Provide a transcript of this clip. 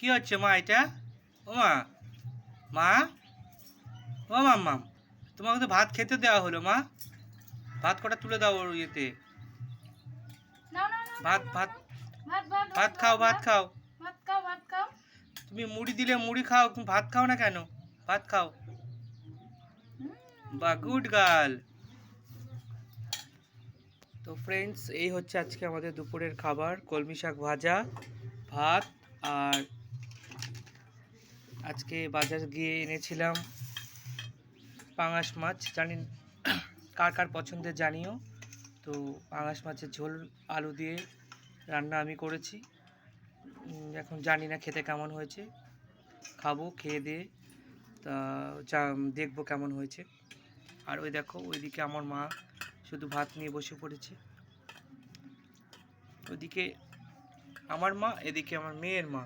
কি হচ্ছে মা এটা? ও মা, মা, ও মাম্মাম, তোমাকে তো ভাত খেতে দেওয়া হলো মা। ভাত কটা তুলে দাও ওর ইয়েতে। ভাত ভাত ভাত খাও, ভাত খাও। তুমি মুড়ি দিলে মুড়ি খাও, তুমি ভাত খাও না কেন? ভাত খাও। বা গুড গার্ল। তো ফ্রেন্ডস, এই হচ্ছে আজকে আমাদের দুপুরের খাবার, কলমি শাক ভাজা, ভাত, আর আজকে বাজার গিয়ে এনেছিলাম পাঙাশ মাছ। জানি কার কার পছন্দের জানিও। তো পাঙাশ মাছের ঝোল আলু দিয়ে রান্না আমি করেছি। এখন জানি না খেতে কেমন হয়েছে, খাবো খেয়ে দিয়ে তা দেখবো কেমন হয়েছে। আর ওই দেখো, ওইদিকে আমার মা শুধু ভাত নিয়ে বসে পড়েছে। ওইদিকে আমার মা, এদিকে আমার মেয়ের মা।